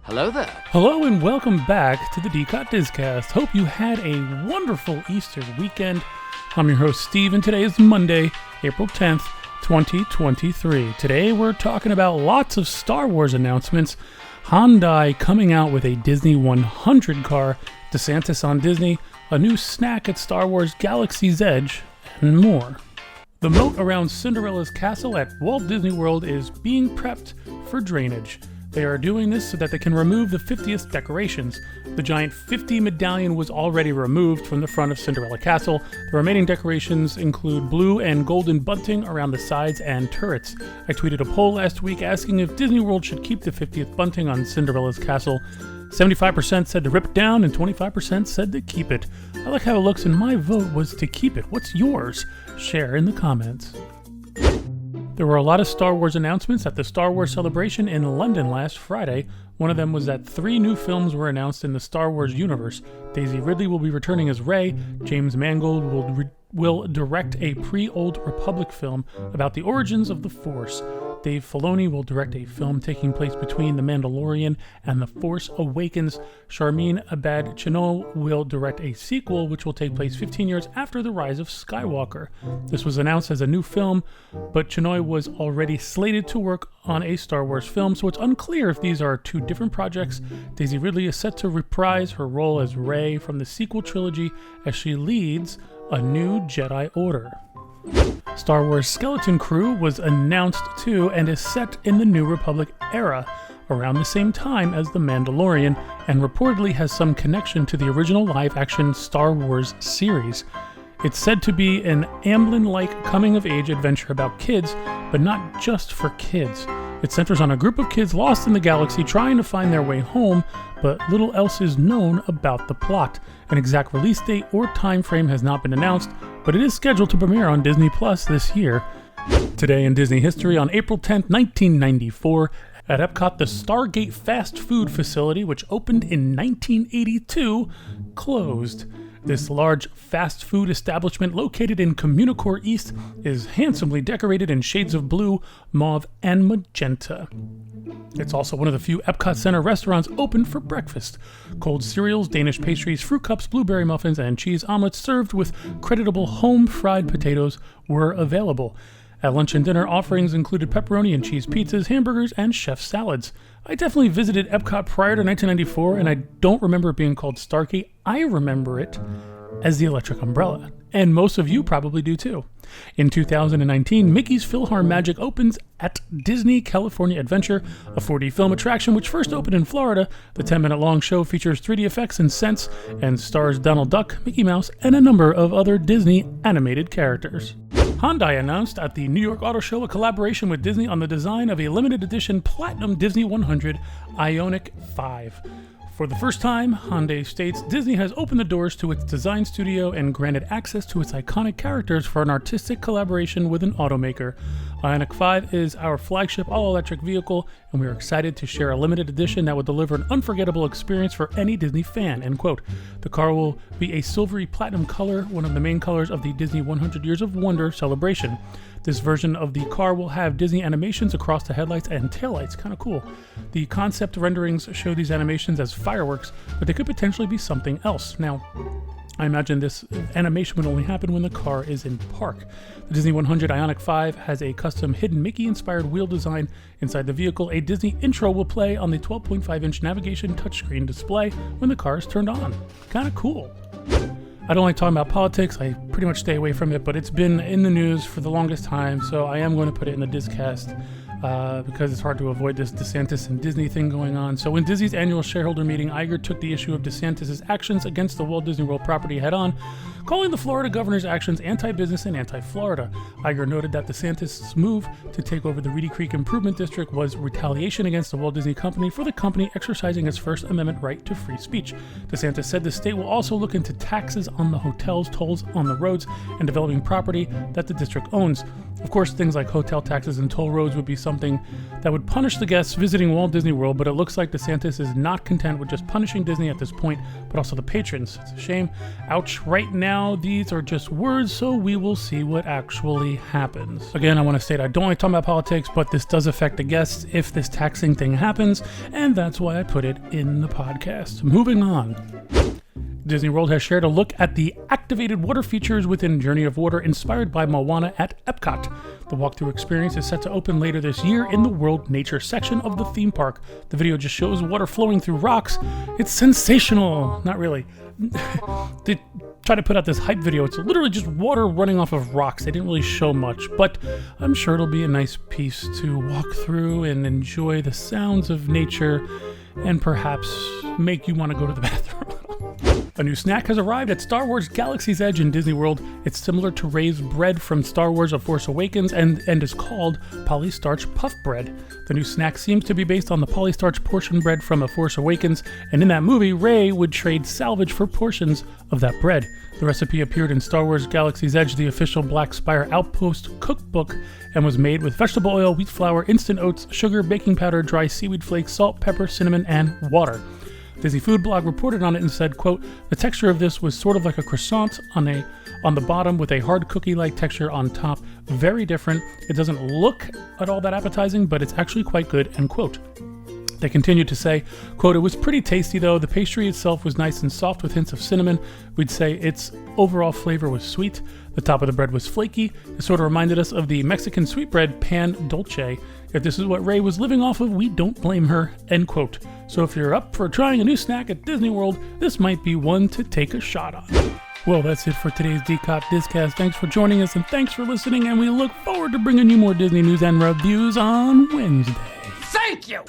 Hello there. Hello and welcome back to the D-COT disCast. Hope you had a wonderful Easter weekend. I'm your host Steve, and today is Monday, April 10th, 2023. Today we're talking about lots of Star Wars announcements, Hyundai coming out with a Disney 100 car, DeSantis on Disney, a new snack at Star Wars Galaxy's Edge, and more. The moat around Cinderella's castle at Walt Disney World is being prepped for drainage. They are doing this so that they can remove the 50th decorations. The giant 50 medallion was already removed from the front of Cinderella Castle. The remaining decorations include blue and golden bunting around the sides and turrets. I tweeted a poll last week asking if Disney World should keep the 50th bunting on Cinderella's castle. 75% said to rip it down and 25% said to keep it. I like how it looks and my vote was to keep it. What's yours? Share in the comments. There were a lot of Star Wars announcements at the Star Wars Celebration in London last Friday. One of them was that 3 new films were announced in the Star Wars universe. Daisy Ridley will be returning as Rey. James Mangold will direct a pre-Old Republic film about the origins of the Force. Dave Filoni will direct a film taking place between The Mandalorian and The Force Awakens. Sharmeen Abad-Chinoy will direct a sequel which will take place 15 years after the rise of Skywalker. This was announced as a new film, but Chinoy was already slated to work on a Star Wars film, so it's unclear if these are 2 different projects. Daisy Ridley is set to reprise her role as Rey from the sequel trilogy as she leads a new Jedi Order. Star Wars Skeleton Crew was announced too and is set in the New Republic era, around the same time as The Mandalorian, and reportedly has some connection to the original live-action Star Wars series. It's said to be an Amblin-like coming-of-age adventure about kids, but not just for kids. It centers on a group of kids lost in the galaxy trying to find their way home, but little else is known about the plot. An exact release date or time frame has not been announced, but it is scheduled to premiere on Disney Plus this year. Today in Disney history, on April 10, 1994, at Epcot, the Stargate fast food facility, which opened in 1982, closed. This large fast food establishment located in Communicore East is handsomely decorated in shades of blue, mauve, and magenta. It's also one of the few Epcot Center restaurants open for breakfast. Cold cereals, Danish pastries, fruit cups, blueberry muffins, and cheese omelets served with creditable home-fried potatoes were available. At lunch and dinner, offerings included pepperoni and cheese pizzas, hamburgers, and chef salads. I definitely visited Epcot prior to 1994, and I don't remember it being called Stargate. I remember it as the Electric Umbrella, and most of you probably do too. In 2019, Mickey's PhilharMagic opens at Disney California Adventure, a 4D film attraction which first opened in Florida. The 10-minute-long show features 3D effects and scents and stars Donald Duck, Mickey Mouse, and a number of other Disney animated characters. Hyundai announced at the New York Auto Show a collaboration with Disney on the design of a limited edition Platinum Disney 100 Ioniq 5. For the first time, Hyundai states Disney has opened the doors to its design studio and granted access to its iconic characters for an artistic collaboration with an automaker. Ioniq 5 is our flagship all-electric vehicle, and we are excited to share a limited edition that will deliver an unforgettable experience for any Disney fan, end quote. The car will be a silvery platinum color, one of the main colors of the Disney 100 Years of Wonder celebration. This version of the car will have Disney animations across the headlights and taillights. Kind of cool. The concept renderings show these animations as fireworks, but they could potentially be something else. Now, I imagine this animation would only happen when the car is in park. The Disney 100 Ioniq 5 has a custom hidden Mickey-inspired wheel design inside the vehicle. A Disney intro will play on the 12.5-inch navigation touchscreen display when the car is turned on. Kind of cool. I don't like talking about politics. I pretty much stay away from it, but it's been in the news for the longest time, so I am going to put it in the discast because it's hard to avoid this DeSantis and Disney thing going on. So in Disney's annual shareholder meeting, Iger took the issue of DeSantis' actions against the Walt Disney World property head on, calling the Florida governor's actions anti-business and anti-Florida. Iger noted that DeSantis' move to take over the Reedy Creek Improvement District was retaliation against the Walt Disney Company for the company exercising its First Amendment right to free speech. DeSantis said the state will also look into taxes on the hotels, tolls on the roads, and developing property that the district owns. Of course, things like hotel taxes and toll roads would be something that would punish the guests visiting Walt Disney World, but it looks like DeSantis is not content with just punishing Disney at this point, but also the patrons. It's a shame. Ouch. Right now, these are just words, so we will see what actually happens. Again, I want to state I don't like talking about politics, but this does affect the guests if this taxing thing happens, and that's why I put it in the podcast. Moving on. Disney World has shared a look at the activated water features within Journey of Water inspired by Moana at Epcot. The walkthrough experience is set to open later this year in the World Nature section of the theme park. The video just shows water flowing through rocks. It's sensational. Not really. They try to put out this hype video. It's literally just water running off of rocks. They didn't really show much, but I'm sure it'll be a nice piece to walk through and enjoy the sounds of nature and perhaps make you want to go to the bathroom. A new snack has arrived at Star Wars Galaxy's Edge in Disney World. It's similar to Rey's bread from Star Wars A Force Awakens and is called Polystarch Puff Bread. The new snack seems to be based on the polystarch portion bread from A Force Awakens, and in that movie, Rey would trade salvage for portions of that bread. The recipe appeared in Star Wars Galaxy's Edge, the official Black Spire Outpost cookbook, and was made with vegetable oil, wheat flour, instant oats, sugar, baking powder, dry seaweed flakes, salt, pepper, cinnamon, and water. Disney Food Blog reported on it and said, quote, "The texture of this was sort of like a croissant on the bottom with a hard cookie-like texture on top. Very different. It doesn't look at all that appetizing, but it's actually quite good," end quote. They continued to say, quote, "It was pretty tasty though. The pastry itself was nice and soft with hints of cinnamon. We'd say its overall flavor was sweet. The top of the bread was flaky. It sort of reminded us of the Mexican sweetbread pan dulce. If this is what Rey was living off of, we don't blame her," end quote. So if you're up for trying a new snack at Disney World, this might be one to take a shot on. Well, that's it for today's D-COT disCast. Thanks for joining us and thanks for listening, and we look forward to bringing you more Disney news and reviews on Wednesday. Thank you!